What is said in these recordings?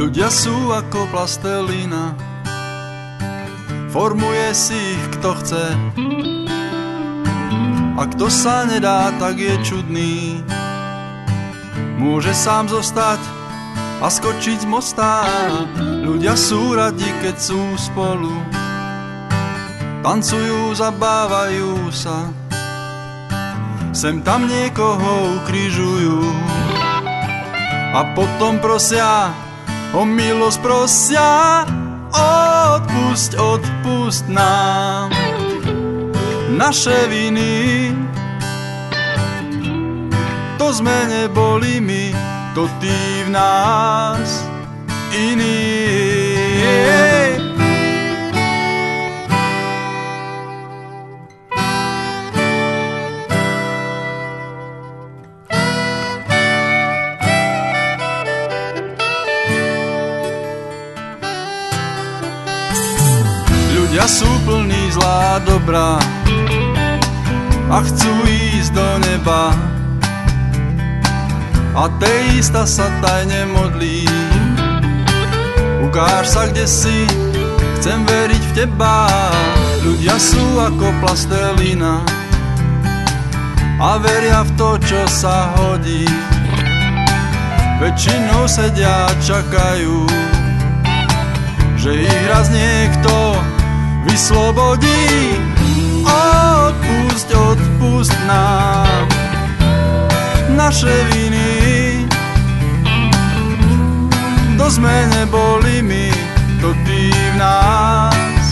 Ľudia sú ako plastelína, formuje si ich kto chce. A kto sa nedá, tak je čudný. Môže sám zostať a skočiť z mosta. Ľudia sú radi, keď sú spolu, tancujú, zabávajú sa, sem tam niekoho ukrižujú a potom prosia o milosť, prosia: odpusť, odpusť nám naše viny. To sme neboli my, to ty v nás iný. Ľudia sú plní zlá dobrá a chcú ísť do neba. Ateista sa tajne modlí: ukáž sa, kde si, chcem veriť v teba. Ľudia sú ako plastelína a veria v to, čo sa hodí. Väčšinou sedia a čakajú, že ich raz niekto vyslobodí. Odpusť, odpusť nám naše viny. To sme neboli my, to ty v nás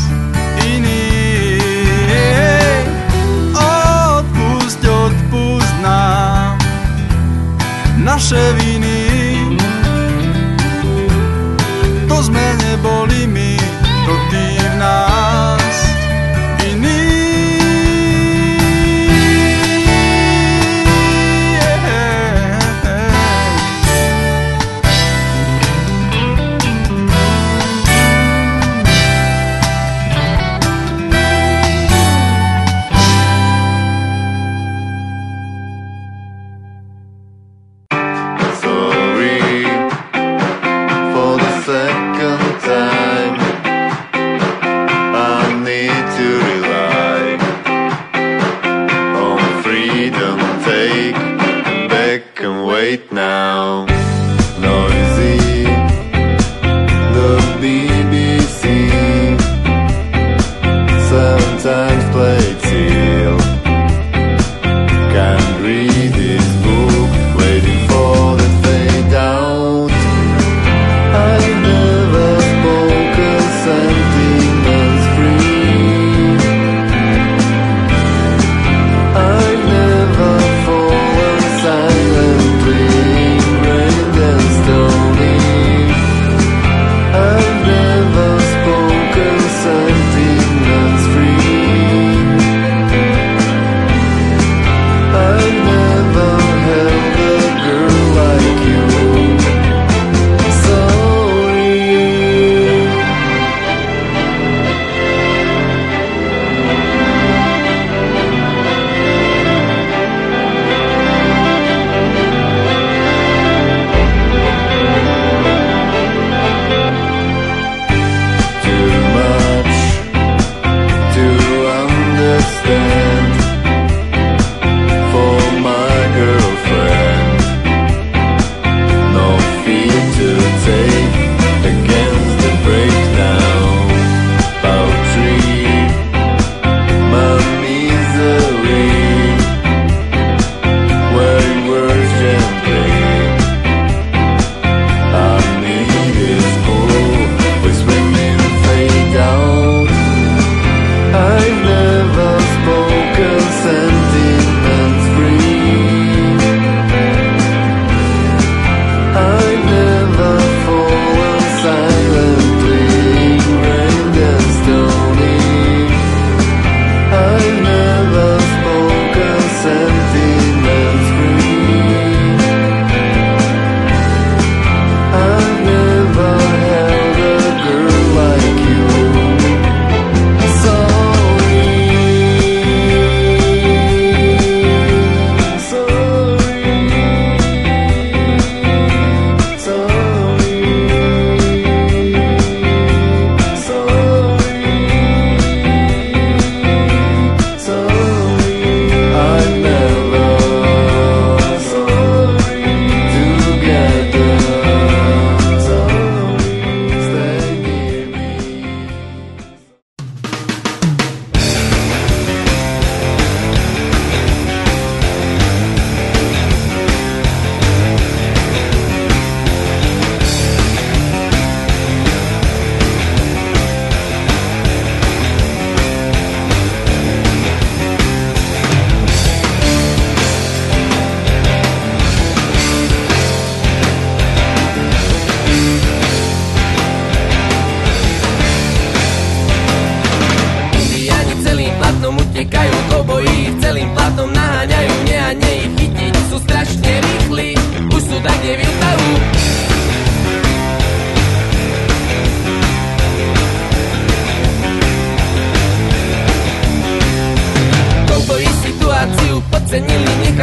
iný. Odpusť, odpusť nám naše viny. To sme neboli my, to ty v nás iný.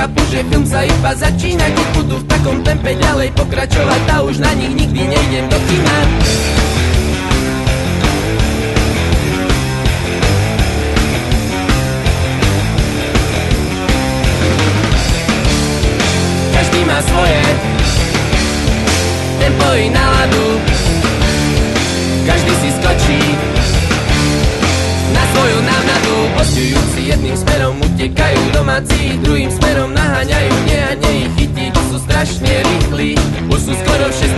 nechápu, že film sa iba začína, keď budú v takom tempe ďalej pokračovať a už na nich nikdy nejdem do kina. Každý má svoje tempo i náladu, každý si skočí na svoju návnadu. Postujúci jedným smerom utekajú, domáci druhým smerom naháňajú, neadne ich chytiť, sú strašne rýchli, už sú skoro v 16.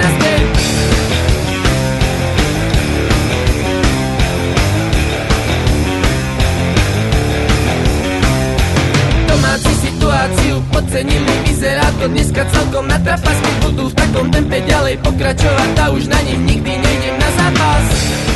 Domáci situáciu podcenili, vyzerá to dneska celkom na trapas, keď budú v takom tempe ďalej pokračovať a už na nich nikdy nejdem na zápas.